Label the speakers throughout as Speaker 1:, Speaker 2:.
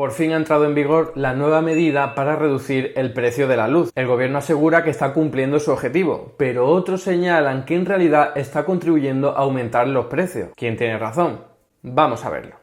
Speaker 1: Por fin ha entrado en vigor la nueva medida para reducir el precio de la luz. El gobierno asegura que está cumpliendo su objetivo, pero otros señalan que en realidad está contribuyendo a aumentar los precios. ¿Quién tiene razón? Vamos a verlo.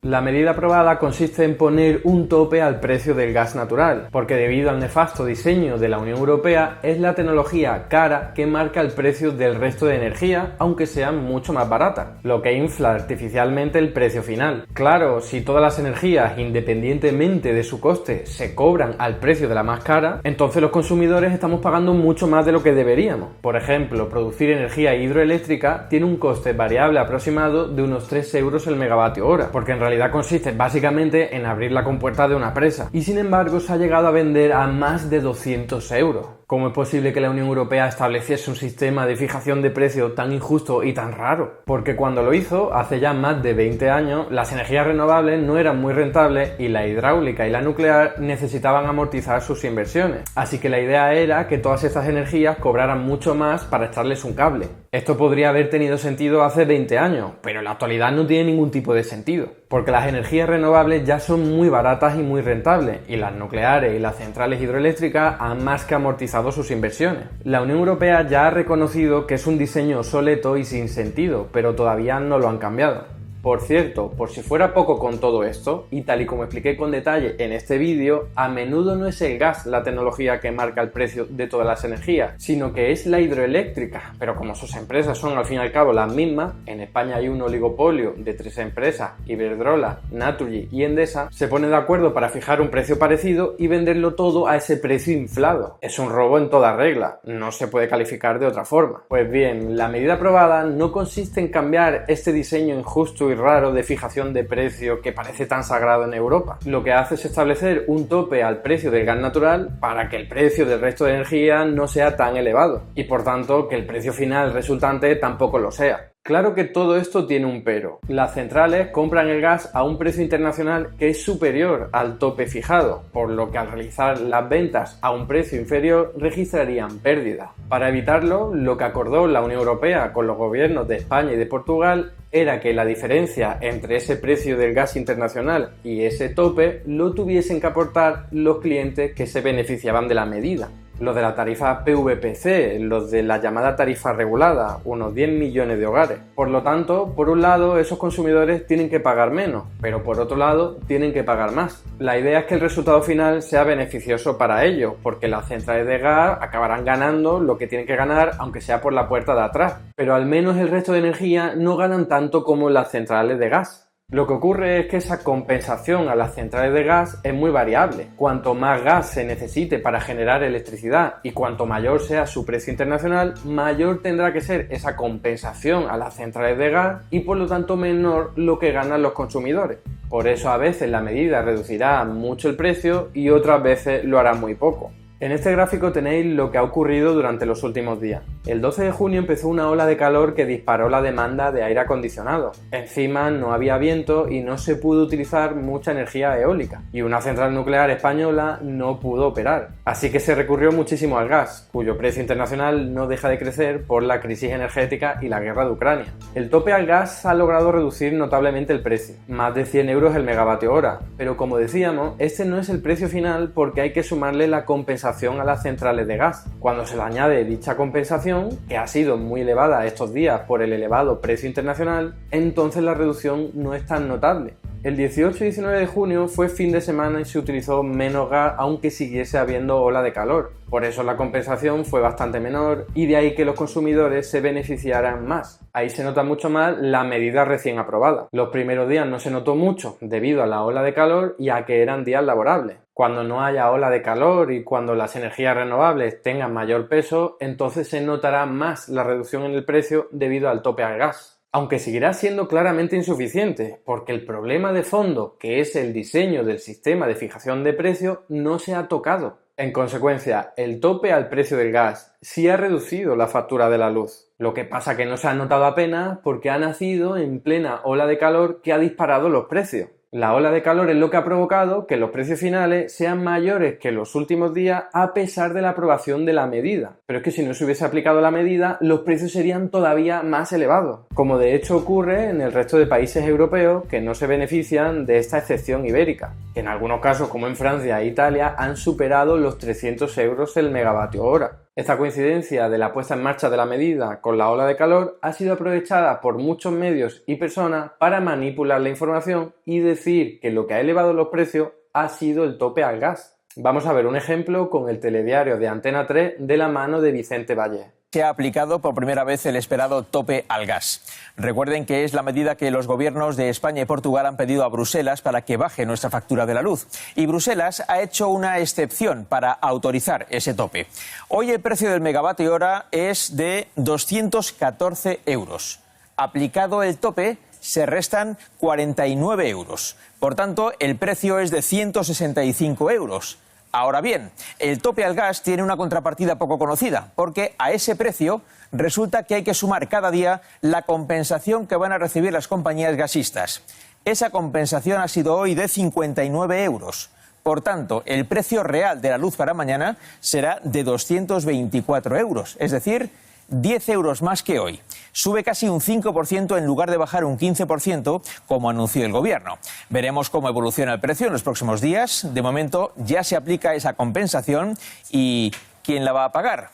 Speaker 1: La medida aprobada consiste en poner un tope al precio del gas natural, porque debido al nefasto diseño de la Unión Europea es la tecnología cara que marca el precio del resto de energía, aunque sean mucho más baratas, lo que infla artificialmente el precio final. Claro, si todas las energías, independientemente de su coste, se cobran al precio de la más cara, entonces los consumidores estamos pagando mucho más de lo que deberíamos. Por ejemplo, producir energía hidroeléctrica tiene un coste variable aproximado de unos 3 euros el megavatio hora, porque en realidad consiste básicamente en abrir la compuerta de una presa, y sin embargo se ha llegado a vender a más de 200 euros. ¿Cómo es posible que la Unión Europea estableciese un sistema de fijación de precio tan injusto y tan raro? Porque cuando lo hizo, hace ya más de 20 años, las energías renovables no eran muy rentables y la hidráulica y la nuclear necesitaban amortizar sus inversiones. Así que la idea era que todas estas energías cobraran mucho más para echarles un cable. Esto podría haber tenido sentido hace 20 años, pero en la actualidad no tiene ningún tipo de sentido, porque las energías renovables ya son muy baratas y muy rentables, y las nucleares y las centrales hidroeléctricas han más que amortizado sus inversiones. La Unión Europea ya ha reconocido que es un diseño obsoleto y sin sentido, pero todavía no lo han cambiado. Por cierto, por si fuera poco con todo esto, y tal y como expliqué con detalle en este vídeo, a menudo no es el gas la tecnología que marca el precio de todas las energías, sino que es la hidroeléctrica. Pero como sus empresas son al fin y al cabo las mismas, en España hay un oligopolio de 3 empresas, Iberdrola, Naturgy y Endesa, se ponen de acuerdo para fijar un precio parecido y venderlo todo a ese precio inflado. Es un robo en toda regla, no se puede calificar de otra forma. Pues bien, la medida aprobada no consiste en cambiar este diseño injusto y raro de fijación de precio que parece tan sagrado en Europa. Lo que hace es establecer un tope al precio del gas natural para que el precio del resto de energía no sea tan elevado y por tanto que el precio final resultante tampoco lo sea. Claro que todo esto tiene un pero. Las centrales compran el gas a un precio internacional que es superior al tope fijado, por lo que al realizar las ventas a un precio inferior registrarían pérdidas. Para evitarlo, lo que acordó la Unión Europea con los gobiernos de España y de Portugal era que la diferencia entre ese precio del gas internacional y ese tope lo tuviesen que aportar los clientes que se beneficiaban de la medida. Los de la tarifa PVPC, los de la llamada tarifa regulada, unos 10 millones de hogares. Por lo tanto, por un lado, esos consumidores tienen que pagar menos, pero por otro lado, tienen que pagar más. La idea es que el resultado final sea beneficioso para ellos, porque las centrales de gas acabarán ganando lo que tienen que ganar, aunque sea por la puerta de atrás. Pero al menos el resto de energía no ganan tanto como las centrales de gas. Lo que ocurre es que esa compensación a las centrales de gas es muy variable. Cuanto más gas se necesite para generar electricidad y cuanto mayor sea su precio internacional, mayor tendrá que ser esa compensación a las centrales de gas y por lo tanto menor lo que ganan los consumidores. Por eso a veces la medida reducirá mucho el precio y otras veces lo hará muy poco. En este gráfico tenéis lo que ha ocurrido durante los últimos días. El 12 de junio empezó una ola de calor que disparó la demanda de aire acondicionado. Encima no había viento y no se pudo utilizar mucha energía eólica. Y una central nuclear española no pudo operar. Así que se recurrió muchísimo al gas, cuyo precio internacional no deja de crecer por la crisis energética y la guerra de Ucrania. El tope al gas ha logrado reducir notablemente el precio, más de 100 euros el megavatio hora. Pero como decíamos, este no es el precio final porque hay que sumarle la compensación a las centrales de gas. Cuando se le añade dicha compensación, que ha sido muy elevada estos días por el elevado precio internacional, entonces la reducción no es tan notable. El 18 y 19 de junio fue fin de semana y se utilizó menos gas aunque siguiese habiendo ola de calor. Por eso la compensación fue bastante menor y de ahí que los consumidores se beneficiaran más. Ahí se nota mucho más la medida recién aprobada. Los primeros días no se notó mucho debido a la ola de calor y a que eran días laborables. Cuando no haya ola de calor y cuando las energías renovables tengan mayor peso, entonces se notará más la reducción en el precio debido al tope al gas. Aunque seguirá siendo claramente insuficiente, porque el problema de fondo, que es el diseño del sistema de fijación de precios, no se ha tocado. En consecuencia, el tope al precio del gas sí ha reducido la factura de la luz. Lo que pasa que no se ha notado apenas porque ha nacido en plena ola de calor que ha disparado los precios. La ola de calor es lo que ha provocado que los precios finales sean mayores que los últimos días a pesar de la aprobación de la medida. Pero es que si no se hubiese aplicado la medida, los precios serían todavía más elevados, como de hecho ocurre en el resto de países europeos que no se benefician de esta excepción ibérica, que en algunos casos, como en Francia e Italia, han superado los 300 euros el megavatio hora. Esta coincidencia de la puesta en marcha de la medida con la ola de calor ha sido aprovechada por muchos medios y personas para manipular la información y decir que lo que ha elevado los precios ha sido el tope al gas. Vamos a ver un ejemplo con el telediario de Antena 3 de la mano de Vicente Vallés.
Speaker 2: Se ha aplicado por primera vez el esperado tope al gas. Recuerden que es la medida que los gobiernos de España y Portugal han pedido a Bruselas para que baje nuestra factura de la luz. Y Bruselas ha hecho una excepción para autorizar ese tope. Hoy el precio del megavatio hora es de 214 euros. Aplicado el tope, se restan 49 euros. Por tanto, el precio es de 165 euros. Ahora bien, el tope al gas tiene una contrapartida poco conocida, porque a ese precio resulta que hay que sumar cada día la compensación que van a recibir las compañías gasistas. Esa compensación ha sido hoy de 59 euros. Por tanto, el precio real de la luz para mañana será de 224 euros, es decir, 10 euros más que hoy. Sube casi un 5% en lugar de bajar un 15%, como anunció el gobierno. Veremos cómo evoluciona el precio en los próximos días. De momento ya se aplica esa compensación y ¿quién la va a pagar?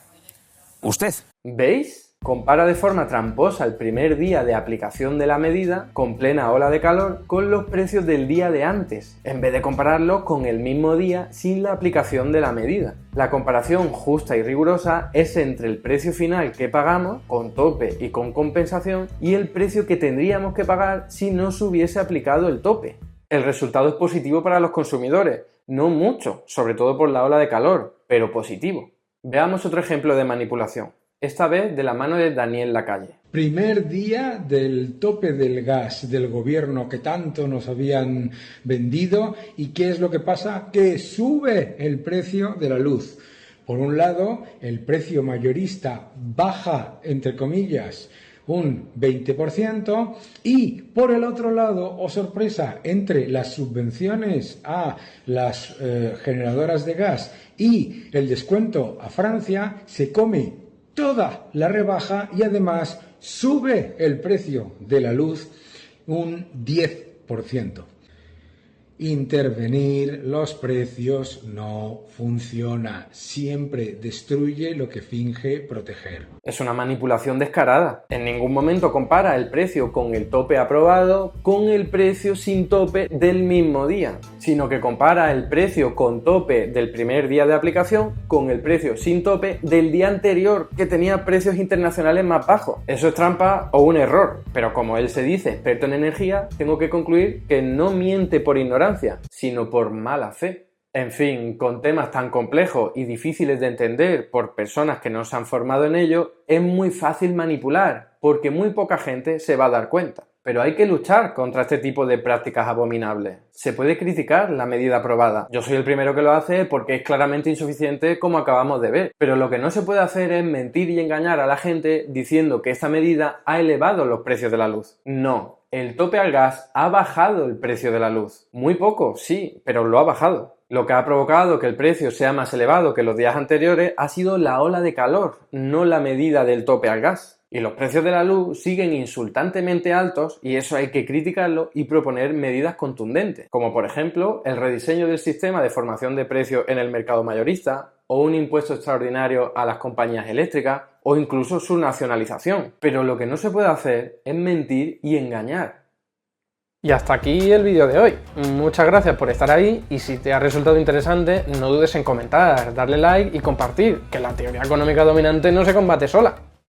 Speaker 2: Usted.
Speaker 1: ¿Veis? Compara de forma tramposa el primer día de aplicación de la medida, con plena ola de calor, con los precios del día de antes, en vez de compararlos con el mismo día sin la aplicación de la medida. La comparación justa y rigurosa es entre el precio final que pagamos, con tope y con compensación, y el precio que tendríamos que pagar si no se hubiese aplicado el tope. El resultado es positivo para los consumidores, no mucho, sobre todo por la ola de calor, pero positivo. Veamos otro ejemplo de manipulación. Esta vez de la mano de Daniel Lacalle.
Speaker 3: Primer día del tope del gas del gobierno que tanto nos habían vendido. ¿Y qué es lo que pasa? Que sube el precio de la luz. Por un lado, el precio mayorista baja, entre comillas, un 20%, y por el otro lado, oh sorpresa, entre las subvenciones a las generadoras de gas y el descuento a Francia, se come toda la rebaja y además sube el precio de la luz un 10%. Intervenir los precios no funciona, siempre destruye lo que finge proteger.
Speaker 1: Es una manipulación descarada. En ningún momento compara el precio con el tope aprobado con el precio sin tope del mismo día, sino que compara el precio con tope del primer día de aplicación con el precio sin tope del día anterior, que tenía precios internacionales más bajos. Eso es trampa o un error, pero como él se dice experto en energía, tengo que concluir que no miente por ignorancia, sino por mala fe. En fin, con temas tan complejos y difíciles de entender por personas que no se han formado en ello, es muy fácil manipular, porque muy poca gente se va a dar cuenta. Pero hay que luchar contra este tipo de prácticas abominables. Se puede criticar la medida aprobada. Yo soy el primero que lo hace porque es claramente insuficiente, como acabamos de ver. Pero lo que no se puede hacer es mentir y engañar a la gente diciendo que esta medida ha elevado los precios de la luz. No, el tope al gas ha bajado el precio de la luz. Muy poco, sí, pero lo ha bajado. Lo que ha provocado que el precio sea más elevado que los días anteriores ha sido la ola de calor, no la medida del tope al gas. Y los precios de la luz siguen insultantemente altos y eso hay que criticarlo y proponer medidas contundentes, como por ejemplo el rediseño del sistema de formación de precios en el mercado mayorista, o un impuesto extraordinario a las compañías eléctricas, o incluso su nacionalización. Pero lo que no se puede hacer es mentir y engañar. Y hasta aquí el vídeo de hoy. Muchas gracias por estar ahí y si te ha resultado interesante no dudes en comentar, darle like y compartir, que la teoría económica dominante no se combate sola.